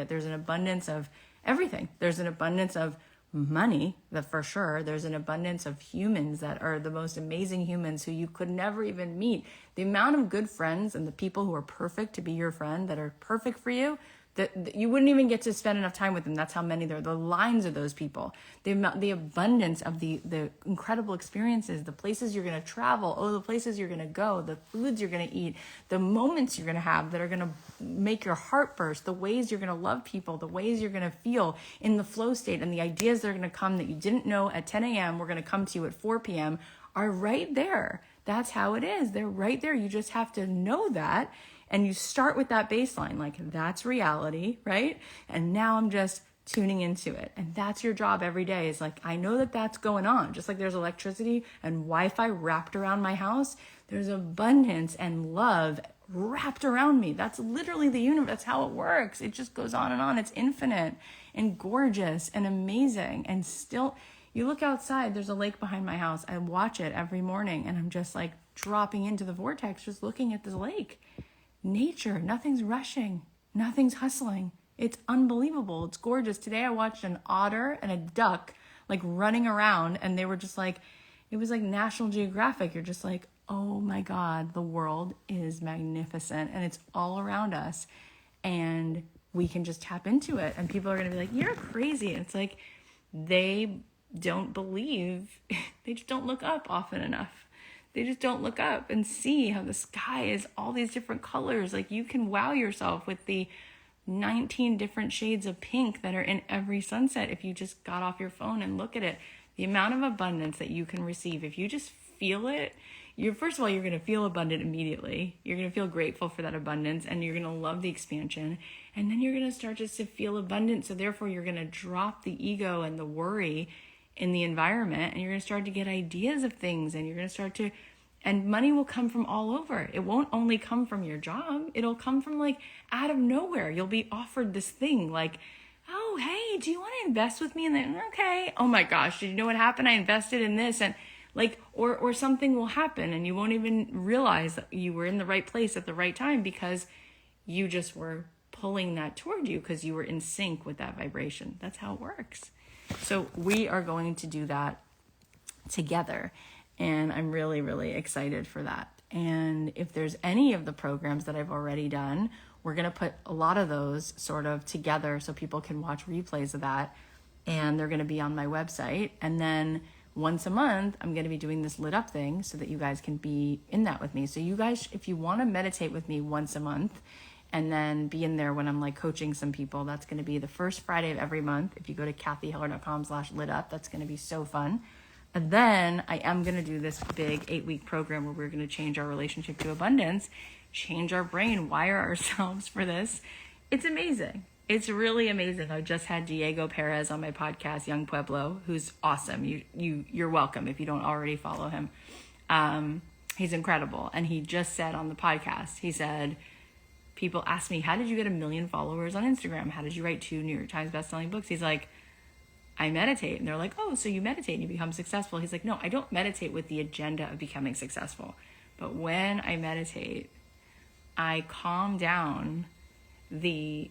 There's an abundance of everything. There's an abundance of money, that for sure. There's an abundance of humans that are the most amazing humans who you could never even meet. The amount of good friends and the people who are perfect to be your friend, that are perfect for you, that you wouldn't even get to spend enough time with them. That's how many there are. The lines of those people, the abundance of the incredible experiences, the places you're going to travel, the places you're going to go, the foods you're going to eat, the moments you're going to have that are going to make your heart burst, the ways you're going to love people, the ways you're going to feel in the flow state, and the ideas that are going to come that you didn't know at 10 a.m. were going to come to you at 4 p.m. are right there. That's how it is. They're right there. You just have to know that. And you start with that baseline, like that's reality, right? And now I'm just tuning into it. And that's your job every day, is like, I know that that's going on. Just like there's electricity and Wi-Fi wrapped around my house, there's abundance and love wrapped around me. That's literally the universe. That's how it works. It just goes on and on. It's infinite and gorgeous and amazing. And still, you look outside, there's a lake behind my house. I watch it every morning and I'm just like dropping into the vortex, just looking at this lake. Nature, nothing's rushing, nothing's hustling. It's unbelievable. It's gorgeous. Today I watched an otter and a duck like running around, and they were just like, it was like National Geographic. You're just like, oh my God, the world is magnificent and it's all around us, and we can just tap into it. And people are going to be like, you're crazy. And it's like, they don't believe, they just don't look up often enough. They just don't look up and see how the sky is all these different colors. Like, you can wow yourself with the 19 different shades of pink that are in every sunset if you just got off your phone and look at it. The amount of abundance that you can receive, if you just feel it, first of all, you're going to feel abundant immediately. You're going to feel grateful for that abundance, and you're going to love the expansion. And then you're going to start just to feel abundant. So therefore, you're going to drop the ego and the worry in the environment, and you're going to start to get ideas of things, and you're going to start to, and money will come from all over. It won't only come from your job. It'll come from like out of nowhere. You'll be offered this thing like, oh, hey, do you want to invest with me? And then, okay, oh my gosh, did you know what happened? I invested in this, and like, or something will happen and you won't even realize that you were in the right place at the right time, because you just were pulling that toward you because you were in sync with that vibration. That's how it works. So we are going to do that together. And I'm really, really excited for that. And if there's any of the programs that I've already done, we're going to put a lot of those sort of together so people can watch replays of that. And they're going to be on my website. And then once a month, I'm going to be doing this lit up thing so that you guys can be in that with me. So you guys, if you want to meditate with me once a month and then be in there when I'm like coaching some people, that's going to be the first Friday of every month. If you go to cathyheller.com/lit up, that's going to be so fun. And then I am going to do this big 8-week program where we're going to change our relationship to abundance, change our brain, wire ourselves for this. It's amazing. It's really amazing. I just had Diego Perez on my podcast, Young Pueblo, who's awesome. You're welcome if you don't already follow him. He's incredible. And he just said on the podcast, he said, people ask me, how did you get 1 million followers on Instagram? How did you write 2 New York Times bestselling books? He's like, I meditate. And they're like, oh, so you meditate and you become successful. He's like, no, I don't meditate with the agenda of becoming successful. But when I meditate, I calm down the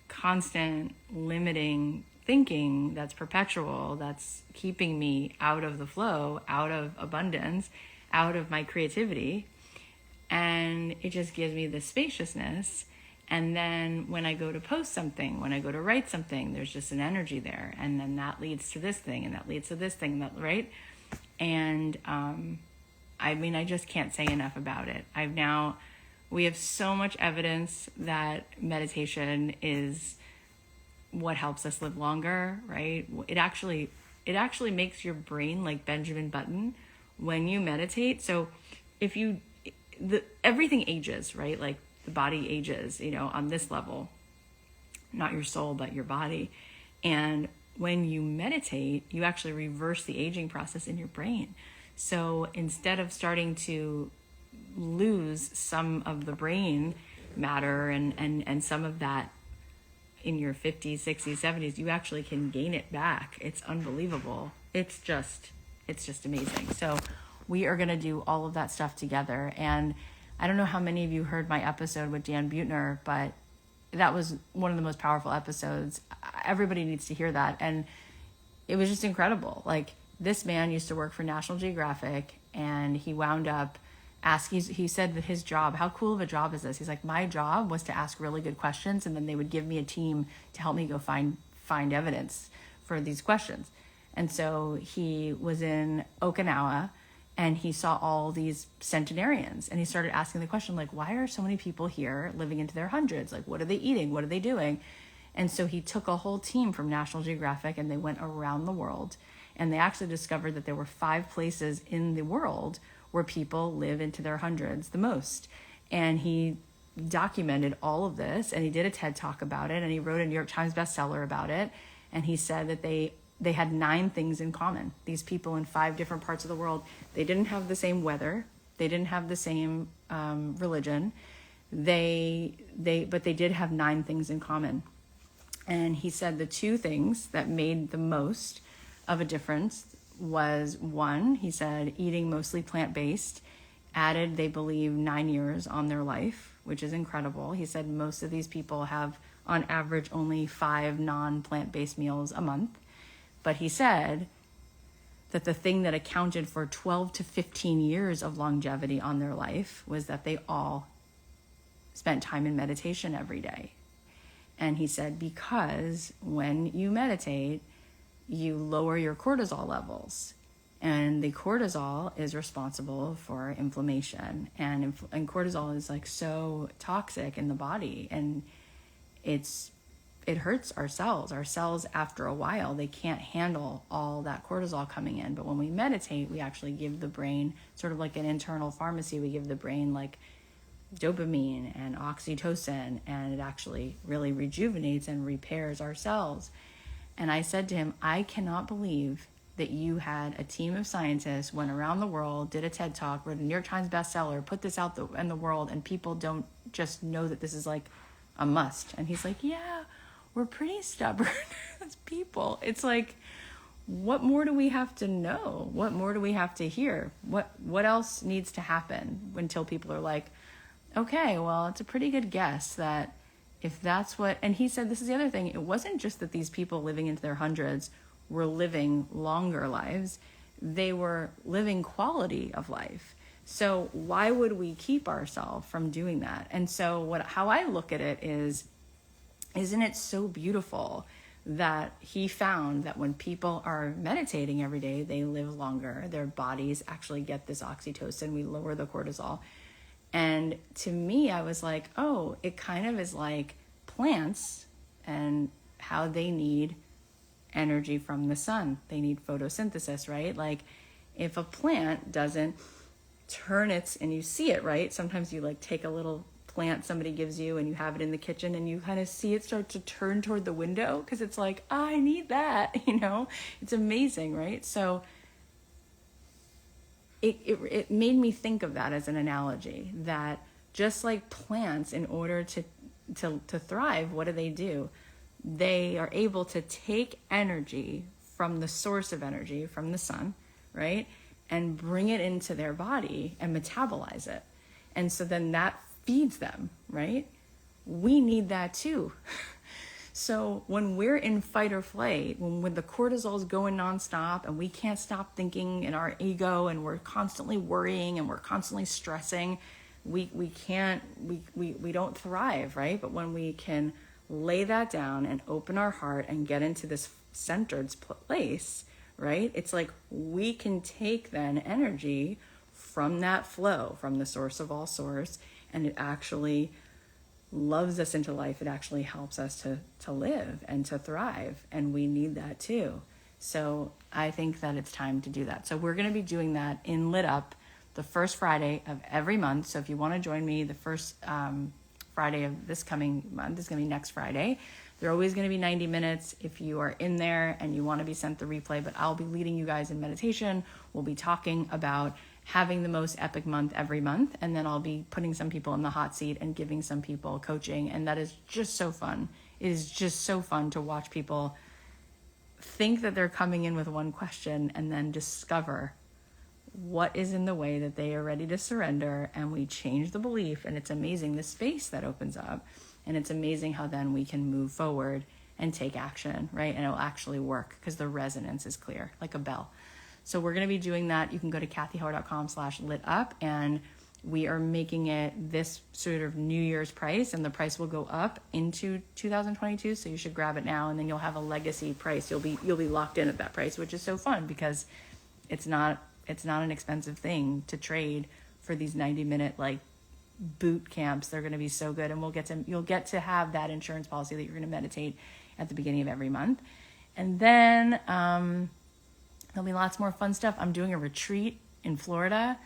constant limiting thinking that's perpetual, that's keeping me out of the flow, out of abundance, out of my creativity. And it just gives me this spaciousness. And then when I go to post something, when I go to write something, there's just an energy there. And then that leads to this thing, and that leads to this thing, that right? And I mean, I just can't say enough about it. We have so much evidence that meditation is what helps us live longer, right? It actually makes your brain like Benjamin Button when you meditate. So everything ages, right? Like the body ages, on this level, not your soul, but your body. And when you meditate, you actually reverse the aging process in your brain. So instead of starting to lose some of the brain matter and some of that in your 50s, 60s, 70s, you actually can gain it back. It's unbelievable. It's just amazing. So we are going to do all of that stuff together. And I don't know how many of you heard my episode with Dan Buettner, but that was one of the most powerful episodes. Everybody needs to hear that. And it was just incredible. Like, this man used to work for National Geographic, and he wound up he said that his job, how cool of a job is this? He's like, my job was to ask really good questions, and then they would give me a team to help me go find evidence for these questions. And so he was in Okinawa, and he saw all these centenarians, and he started asking the question, like, why are so many people here living into their hundreds? Like, what are they eating? What are they doing? And so he took a whole team from National Geographic, and they went around the world, and they actually discovered that there were 5 places in the world where people live into their hundreds the most. And he documented all of this, and he did a TED Talk about it, and he wrote a New York Times bestseller about it. And he said that they had 9 things in common. These people in 5 different parts of the world, they didn't have the same weather, they didn't have the same religion, but they did have 9 things in common. And he said the 2 things that made the most of a difference was, 1, he said, eating mostly plant-based added, they believe, 9 years on their life, which is incredible. He said most of these people have, on average, only 5 non-plant-based meals a month. But he said that the thing that accounted for 12 to 15 years of longevity on their life was that they all spent time in meditation every day. And he said, because when you meditate, you lower your cortisol levels. And the cortisol is responsible for inflammation. And cortisol is like so toxic in the body. And it hurts our cells. Our cells, after a while, they can't handle all that cortisol coming in. But when we meditate, we actually give the brain sort of like an internal pharmacy. We give the brain like dopamine and oxytocin, and it actually really rejuvenates and repairs our cells. And I said to him, I cannot believe that you had a team of scientists, went around the world, did a TED Talk, wrote a New York Times bestseller, put this out in the world, and people don't just know that this is like a must. And he's like, yeah, we're pretty stubborn as people. It's like, what more do we have to know? What more do we have to hear? What else needs to happen until people are like, okay, well, it's a pretty good guess that if that's what, and he said, this is the other thing, it wasn't just that these people living into their hundreds were living longer lives. They were living quality of life. So why would we keep ourselves from doing that? And so how I look at it is, isn't it so beautiful that he found that when people are meditating every day, they live longer. Their bodies actually get this oxytocin. We lower the cortisol. And to me, I was like, oh, it kind of is like plants and how they need energy from the sun. They need photosynthesis, right? Like if a plant doesn't turn and you see it, right? Sometimes you like take a little plant somebody gives you and you have it in the kitchen and you kind of see it start to turn toward the window because it's like, I need that, it's amazing, right? So it made me think of that as an analogy, that just like plants, in order to thrive, what do? They are able to take energy from the source of energy, from the sun, right? And bring it into their body and metabolize it. And so then that feeds them, right? We need that too. So when we're in fight or flight, when the cortisol is going nonstop and we can't stop thinking in our ego and we're constantly worrying and we're constantly stressing, we don't thrive, right? But when we can lay that down and open our heart and get into this centered place, right? It's like we can take then energy from that flow, from the source of all source, and it actually loves us into life. It actually helps us to live and to thrive, and we need that too. So I think that it's time to do that. So we're going to be doing that in Lit Up the first Friday of every month. So if you want to join me, the first Friday of this coming month is going to be next Friday. They're always going to be 90 minutes if you are in there and you want to be sent the replay, but I'll be leading you guys in meditation. We'll be talking about having the most epic month every month, and then I'll be putting some people in the hot seat and giving some people coaching, and that is just so fun. It is just so fun to watch people think that they're coming in with one question and then discover what is in the way that they are ready to surrender, and we change the belief, and it's amazing the space that opens up, and it's amazing how then we can move forward and take action, right? And it'll actually work because the resonance is clear, like a bell. So we're going to be doing that. You can go to cathyhoward.com/litup, and we are making it this sort of New Year's price, and the price will go up into 2022. So you should grab it now, and then you'll have a legacy price. You'll be locked in at that price, which is so fun because it's not an expensive thing to trade for these 90-minute like boot camps. They're going to be so good, and you'll get to have that insurance policy that you're going to meditate at the beginning of every month, and then there'll be lots more fun stuff. I'm doing a retreat in Florida,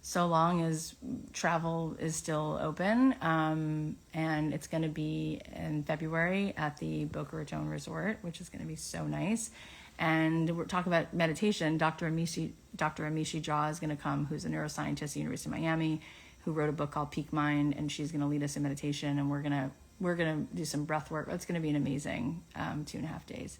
so long as travel is still open, and it's going to be in February at the Boca Raton Resort, which is going to be so nice. And we're talking about meditation. Dr. Amishi Jha is going to come, who's a neuroscientist at the University of Miami, who wrote a book called Peak Mind, and she's going to lead us in meditation, and we're gonna do some breath work. It's going to be an amazing 2.5 days.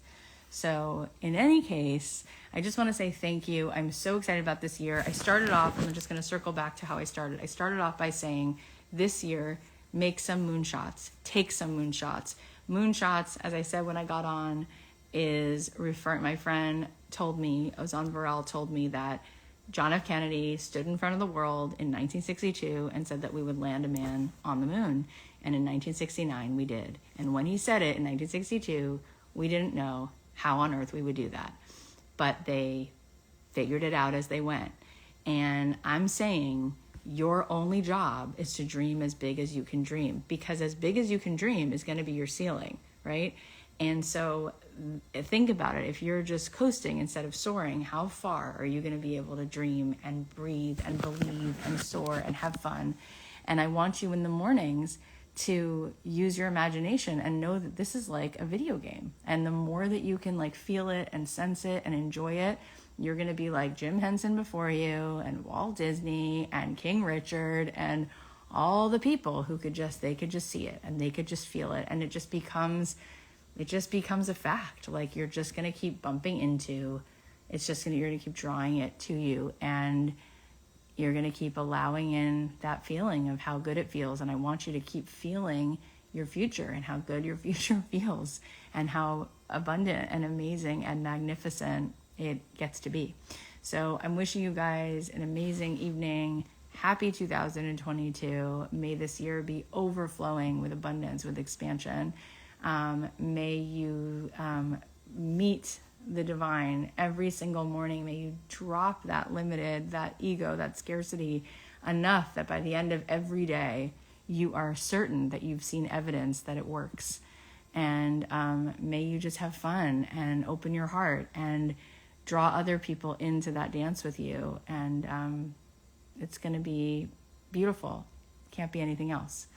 So in any case, I just want to say thank you. I'm so excited about this year. I started off, and I'm just going to circle back to how I started. I started off by saying this year, make some moonshots, take some moonshots. Moonshots, as I said when I got on, is my friend told me, Ozan Varel told me that John F. Kennedy stood in front of the world in 1962 and said that we would land a man on the moon. And in 1969, we did. And when he said it in 1962, we didn't know how on earth we would do that. But they figured it out as they went. And I'm saying your only job is to dream as big as you can dream, because as big as you can dream is going to be your ceiling, right? And so think about it. If you're just coasting instead of soaring, how far are you going to be able to dream and breathe and believe and soar and have fun? And I want you in the mornings to use your imagination and know that this is like a video game. And the more that you can like feel it and sense it and enjoy it, you're going to be like Jim Henson before you and Walt Disney and King Richard and all the people who could just see it and they could just feel it. And it just becomes a fact. Like you're just going to keep bumping into, you're going to keep drawing it to you, and you're going to keep allowing in that feeling of how good it feels. And I want you to keep feeling your future and how good your future feels and how abundant and amazing and magnificent it gets to be. So I'm wishing you guys an amazing evening. Happy 2022. May this year be overflowing with abundance, with expansion. May you meet the divine every single morning. May you drop that limited, that ego, that scarcity enough that by the end of every day, you are certain that you've seen evidence that it works. And may you just have fun and open your heart and draw other people into that dance with you. And it's going to be beautiful. Can't be anything else.